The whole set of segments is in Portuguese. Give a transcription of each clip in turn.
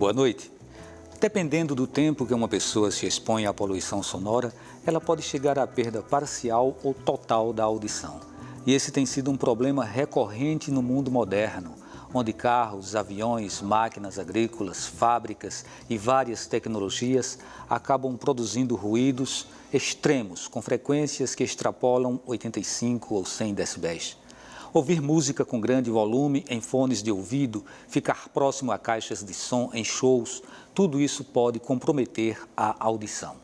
Boa noite. Dependendo do tempo que uma pessoa se expõe à poluição sonora, ela pode chegar à perda parcial ou total da audição. E esse tem sido um problema recorrente no mundo moderno, onde carros, aviões, máquinas agrícolas, fábricas e várias tecnologias acabam produzindo ruídos extremos, com frequências que extrapolam 85 ou 100 decibéis. Ouvir música com grande volume em fones de ouvido, ficar próximo a caixas de som em shows, tudo isso pode comprometer a audição.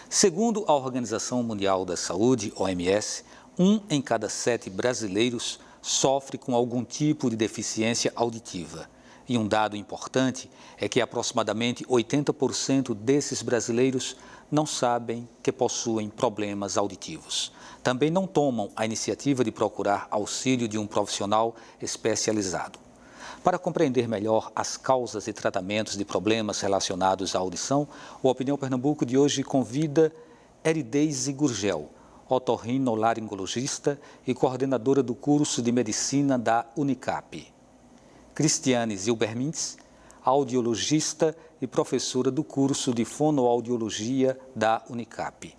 Segundo a Organização Mundial da Saúde, OMS, 1 em cada 7 brasileiros sofre com algum tipo de deficiência auditiva. E um dado importante é que aproximadamente 80% desses brasileiros não sabem que possuem problemas auditivos. Também não tomam a iniciativa de procurar auxílio de um profissional especializado. Para compreender melhor as causas e tratamentos de problemas relacionados à audição, o Opinião Pernambuco de hoje convida Erideise Gurgel, otorrinolaringologista e coordenadora do curso de medicina da Unicap. Cristiane Zilbermintz, audiologista e professora do curso de fonoaudiologia da Unicap.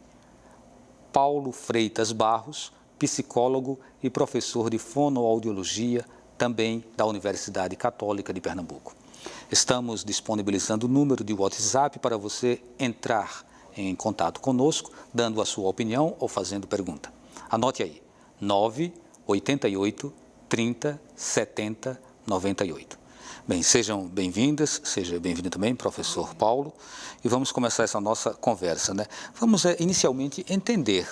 Paulo Freitas Barros, psicólogo e professor de fonoaudiologia, também da Universidade Católica de Pernambuco. Estamos disponibilizando o número de WhatsApp para você entrar em contato conosco, dando a sua opinião ou fazendo pergunta. Anote aí, 988 30 70 98. Bem, sejam bem-vindas, seja bem-vindo também, professor Paulo, e vamos começar essa nossa conversa, né? Vamos inicialmente entender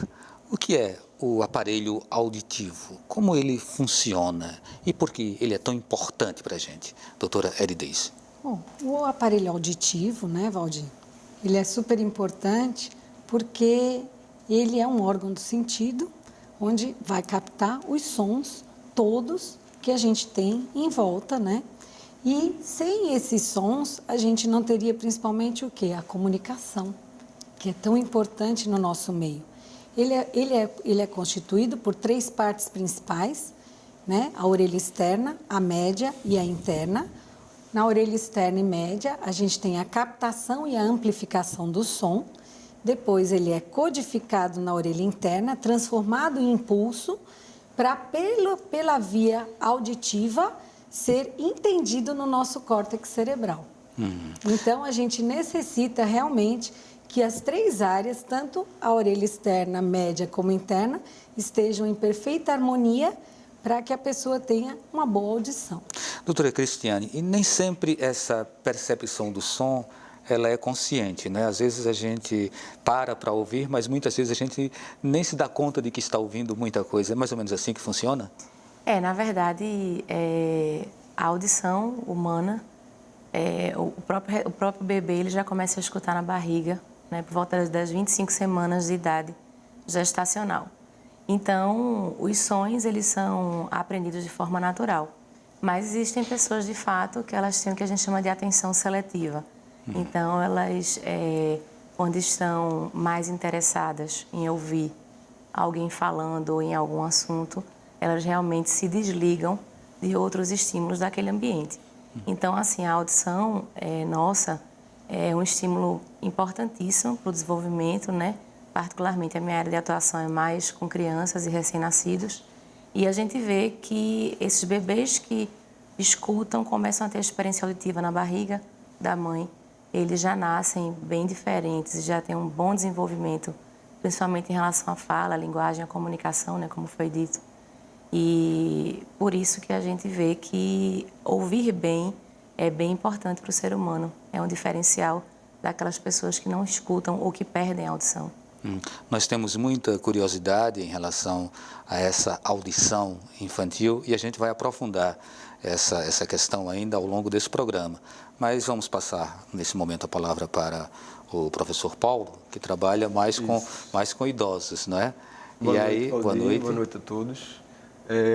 o que é o aparelho auditivo, como ele funciona e por que ele é tão importante para a gente, doutora Erideise. Bom, o aparelho auditivo, né, Valdir, ele é super importante porque ele é um órgão do sentido onde vai captar os sons todos que a gente tem em volta, né? E sem esses sons, a gente não teria principalmente o quê? A comunicação, que é tão importante no nosso meio. Ele é constituído por 3 partes principais, né? A orelha externa, a média e a interna. Na orelha externa e média, a gente tem a captação e a amplificação do som. Depois, ele é codificado na orelha interna, transformado em impulso, para, pela via auditiva, ser entendido no nosso córtex cerebral. Então, a gente necessita realmente que as 3 áreas, tanto a orelha externa, média como interna, estejam em perfeita harmonia para que a pessoa tenha uma boa audição. Doutora Cristiane, e nem sempre essa percepção do som ela é consciente, né? Às vezes a gente para ouvir, mas muitas vezes a gente nem se dá conta de que está ouvindo muita coisa. É mais ou menos assim que funciona? Na verdade, a audição humana, o próprio bebê ele já começa a escutar na barriga, né, por volta das 25 semanas de idade gestacional. Então, os sons eles são aprendidos de forma natural, mas existem pessoas de fato que elas têm o que a gente chama de atenção seletiva. Então, elas, quando estão mais interessadas em ouvir alguém falando ou em algum assunto, elas realmente se desligam de outros estímulos daquele ambiente. Então, assim, a audição nossa é um estímulo importantíssimo para o desenvolvimento, né? Particularmente, a minha área de atuação é mais com crianças e recém-nascidos. E a gente vê que esses bebês que escutam começam a ter experiência auditiva na barriga da mãe. Eles já nascem bem diferentes, já têm um bom desenvolvimento, principalmente em relação à fala, à linguagem, à comunicação, né, como foi dito. E por isso que a gente vê que ouvir bem é bem importante para o ser humano. É um diferencial daquelas pessoas que não escutam ou que perdem a audição. Nós temos muita curiosidade em relação a essa audição infantil e a gente vai aprofundar essa questão ainda ao longo desse programa. Mas vamos passar, nesse momento, a palavra para o professor Paulo, que trabalha mais com idosos, não é? Boa noite a todos.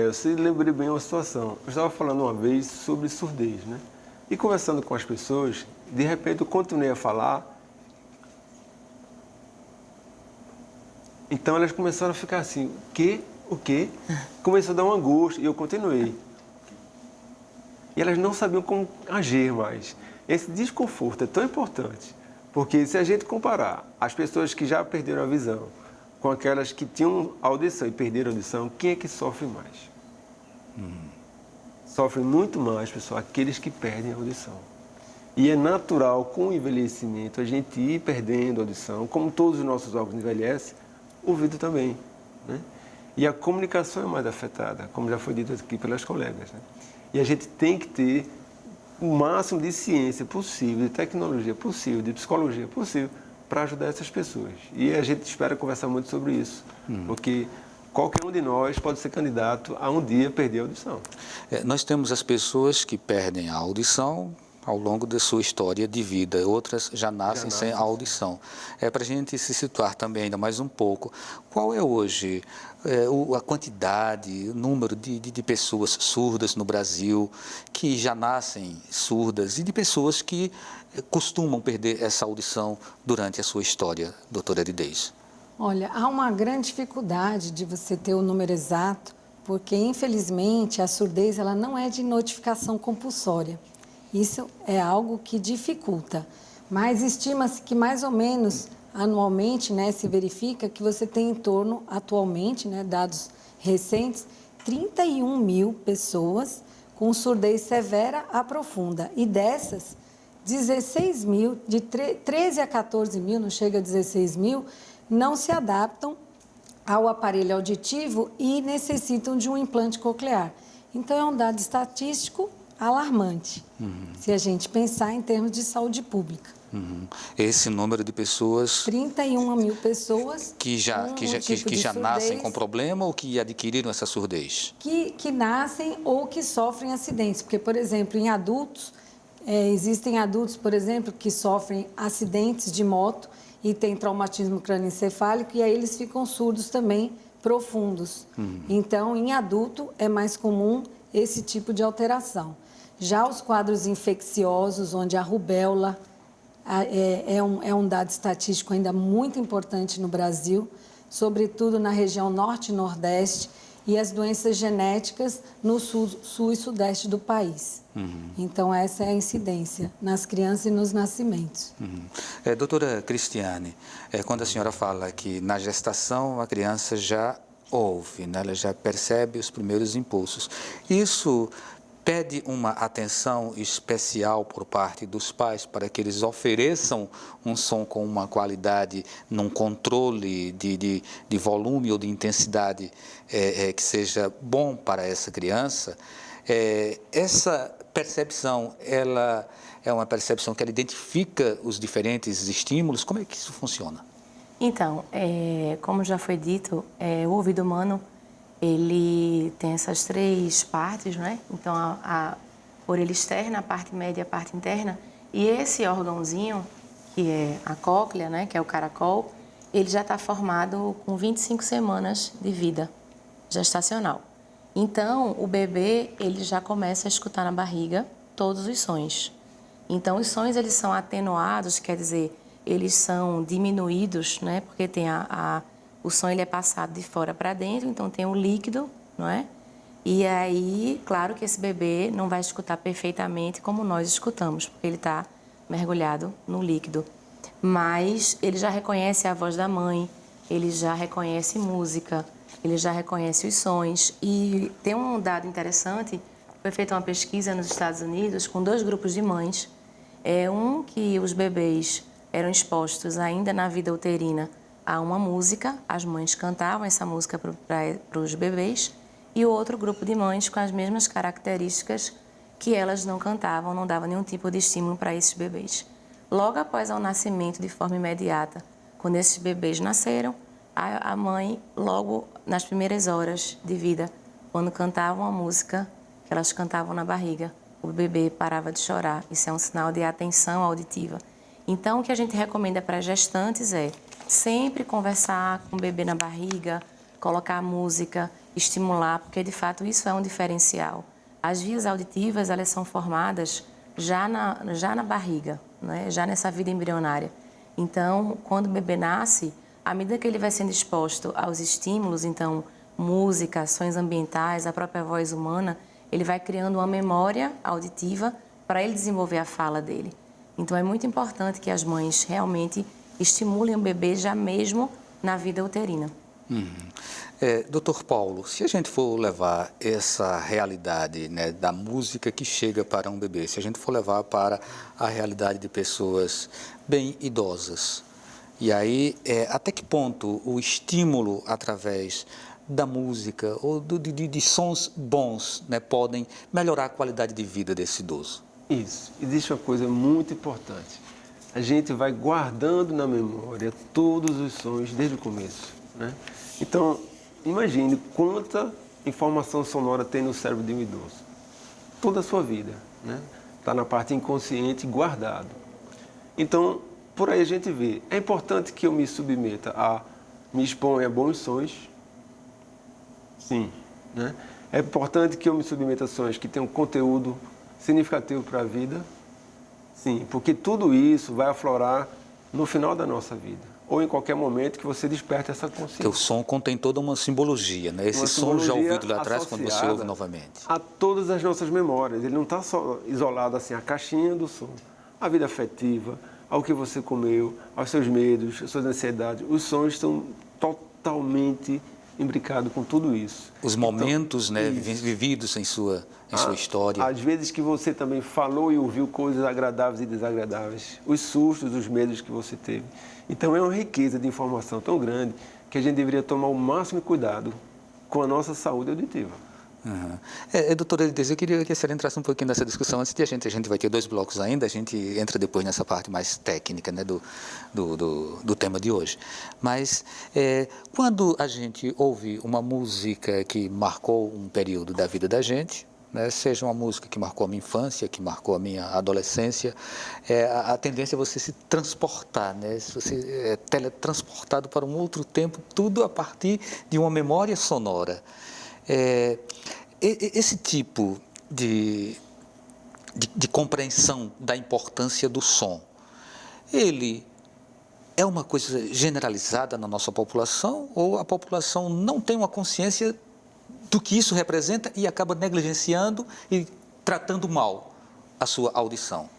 Você lembrei bem uma situação. Eu estava falando uma vez sobre surdez, né? E conversando com as pessoas, de repente eu continuei a falar. Então elas começaram a ficar assim, o quê? Começou a dar uma angústia e eu continuei. E elas não sabiam como agir mais. esse desconforto é tão importante, porque se a gente comparar as pessoas que já perderam a visão com aquelas que tinham audição e perderam a audição, quem é que sofre mais? Sofrem muito mais, pessoal, aqueles que perdem a audição. E é natural, com o envelhecimento, a gente ir perdendo a audição, como todos os nossos órgãos envelhecem, o ouvido também, né? E a comunicação é mais afetada, como já foi dito aqui pelas colegas, né? E a gente tem que ter o máximo de ciência possível, de tecnologia possível, de psicologia possível, para ajudar essas pessoas. E a gente espera conversar muito sobre isso, porque qualquer um de nós pode ser candidato a um dia perder a audição. Nós temos as pessoas que perdem a audição ao longo da sua história de vida, outras já nascem sem audição. Para a gente se situar também ainda mais um pouco, qual é hoje a quantidade, o número de pessoas surdas no Brasil que já nascem surdas e de pessoas que costumam perder essa audição durante a sua história, doutora Aridez? Olha, há uma grande dificuldade de você ter o número exato, porque infelizmente a surdez ela não é de notificação compulsória. Isso é algo que dificulta, mas estima-se que mais ou menos anualmente, né, se verifica que você tem em torno, atualmente, né, dados recentes, 31 mil pessoas com surdez severa a profunda. E dessas, 16 mil, de 13 a 14 mil, não chega a 16 mil, não se adaptam ao aparelho auditivo e necessitam de um implante coclear. Então, é um dado estatístico alarmante, se a gente pensar em termos de saúde pública. Esse número de pessoas... 31 mil pessoas que já nascem com problema ou que adquiriram essa surdez? Que nascem ou que sofrem acidentes. Porque, por exemplo, em adultos, existem adultos, por exemplo, que sofrem acidentes de moto e têm traumatismo crânioencefálico e aí eles ficam surdos também, profundos. Então, em adulto, é mais comum esse tipo de alteração. Já os quadros infecciosos, onde a rubéola é um dado estatístico ainda muito importante no Brasil, sobretudo na região norte e nordeste, e as doenças genéticas no sul e sudeste do país. Então, essa é a incidência nas crianças e nos nascimentos. Doutora Cristiane, quando a senhora fala que na gestação a criança já ouve, né? Ela já percebe os primeiros impulsos. Isso pede uma atenção especial por parte dos pais para que eles ofereçam um som com uma qualidade, num controle de volume ou de intensidade que seja bom para essa criança. Essa percepção, ela é uma percepção que ela identifica os diferentes estímulos? Como é que isso funciona? Então, como já foi dito, o ouvido humano, ele tem essas três partes, né? Então, a orelha externa, a parte média e a parte interna. E esse órgãozinho, que é a cóclea, né? Que é o caracol, ele já está formado com 25 semanas de vida gestacional. Então, o bebê, ele já começa a escutar na barriga todos os sons. Então, os sons, eles são atenuados, quer dizer, eles são diminuídos, né? Porque tem o som ele é passado de fora para dentro, então tem o líquido, não é? E aí, claro que esse bebê não vai escutar perfeitamente como nós escutamos, porque ele está mergulhado no líquido. Mas ele já reconhece a voz da mãe, ele já reconhece música, ele já reconhece os sons. E tem um dado interessante, foi feita uma pesquisa nos Estados Unidos com 2 grupos de mães. Um que os bebês eram expostos ainda na vida uterina a uma música, as mães cantavam essa música para os bebês, e o outro grupo de mães com as mesmas características que elas não cantavam, não davam nenhum tipo de estímulo para esses bebês. Logo após o nascimento, de forma imediata, quando esses bebês nasceram, a mãe, logo nas primeiras horas de vida, quando cantavam a música que elas cantavam na barriga, o bebê parava de chorar. Isso é um sinal de atenção auditiva. Então, o que a gente recomenda para gestantes é sempre conversar com o bebê na barriga, colocar música, estimular, porque de fato isso é um diferencial. As vias auditivas, elas são formadas já na barriga, né? Já nessa vida embrionária. Então, quando o bebê nasce, à medida que ele vai sendo exposto aos estímulos, então música, ações ambientais, a própria voz humana, ele vai criando uma memória auditiva para ele desenvolver a fala dele. Então, é muito importante que as mães realmente estimulem o bebê já mesmo na vida uterina. Doutor Paulo, se a gente for levar essa realidade, né, da música que chega para um bebê, se a gente for levar para a realidade de pessoas bem idosas, e aí até que ponto o estímulo através da música ou de sons bons, né, podem melhorar a qualidade de vida desse idoso? Isso. Existe uma coisa muito importante. A gente vai guardando na memória todos os sons desde o começo, né? Então, imagine quanta informação sonora tem no cérebro de um idoso. Toda a sua vida, né? Está na parte inconsciente guardado. Então, por aí a gente vê. É importante que eu me submeta me exponha a bons sons. Sim, né? É importante que eu me submeta a sons que tenham conteúdo significativo para a vida. Sim, porque tudo isso vai aflorar no final da nossa vida, ou em qualquer momento que você desperte essa consciência. Porque o som contém toda uma simbologia, né? Esse som já ouvido lá atrás, quando você ouve novamente. A todas as nossas memórias. Ele não está só isolado assim, a caixinha do som. A vida afetiva, ao que você comeu, aos seus medos, às suas ansiedades. Os sons estão totalmente imbricados com tudo isso. Os momentos, então, né, vividos em sua história. Às vezes que você também falou e ouviu coisas agradáveis e desagradáveis, os sustos, os medos que você teve. Então é uma riqueza de informação tão grande que a gente deveria tomar o máximo cuidado com a nossa saúde auditiva. Doutora Elides, eu queria que a senhora entrasse um pouquinho nessa discussão. Antes de a gente vai ter 2 blocos ainda, a gente entra depois nessa parte mais técnica, né, do tema de hoje. Mas quando a gente ouve uma música que marcou um período da vida da gente, né, seja uma música que marcou a minha infância, que marcou a minha adolescência, a tendência é você se transportar, né, você é teletransportado para um outro tempo, tudo a partir de uma memória sonora. Esse tipo de compreensão da importância do som, ele é uma coisa generalizada na nossa população ou a população não tem uma consciência do que isso representa e acaba negligenciando e tratando mal a sua audição?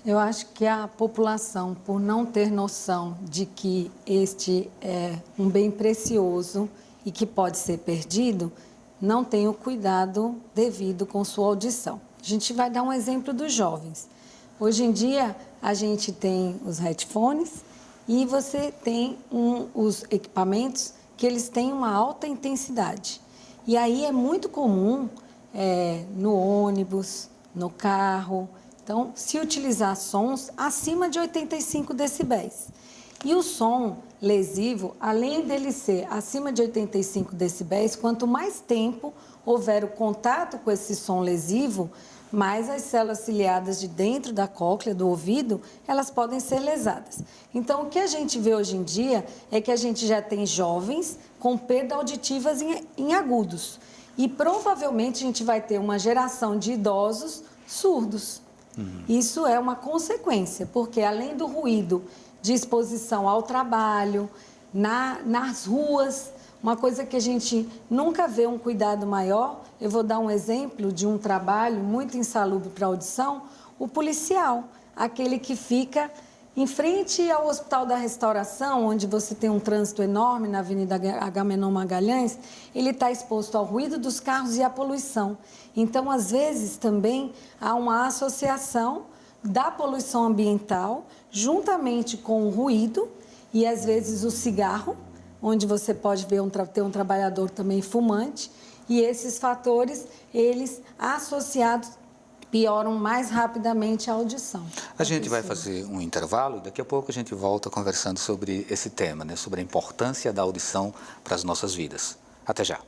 Eu acho que a população, por não ter noção de que este é um bem precioso e que pode ser perdido, não tem o cuidado devido com sua audição. A gente vai dar um exemplo dos jovens. Hoje em dia, a gente tem os headphones e você tem os equipamentos que eles têm uma alta intensidade. E aí é muito comum no ônibus, no carro, então, se utilizar sons acima de 85 decibéis. E o som lesivo, além dele ser acima de 85 decibéis, quanto mais tempo houver o contato com esse som lesivo, mais as células ciliadas de dentro da cóclea, do ouvido, elas podem ser lesadas. Então, o que a gente vê hoje em dia é que a gente já tem jovens com perda auditivas em agudos. E provavelmente a gente vai ter uma geração de idosos surdos. Isso é uma consequência, porque além do ruído de exposição ao trabalho, nas ruas, uma coisa que a gente nunca vê um cuidado maior, eu vou dar um exemplo de um trabalho muito insalubre para a audição, o policial, aquele que fica em frente ao Hospital da Restauração, onde você tem um trânsito enorme na Avenida Agamenon Magalhães, ele está exposto ao ruído dos carros e à poluição. Então, às vezes, também há uma associação da poluição ambiental, juntamente com o ruído e, às vezes, o cigarro, onde você pode ver ter um trabalhador também fumante, e esses fatores, eles associados, pioram mais rapidamente a audição. A gente vai fazer um intervalo e daqui a pouco a gente volta conversando sobre esse tema, né, sobre a importância da audição para as nossas vidas. Até já.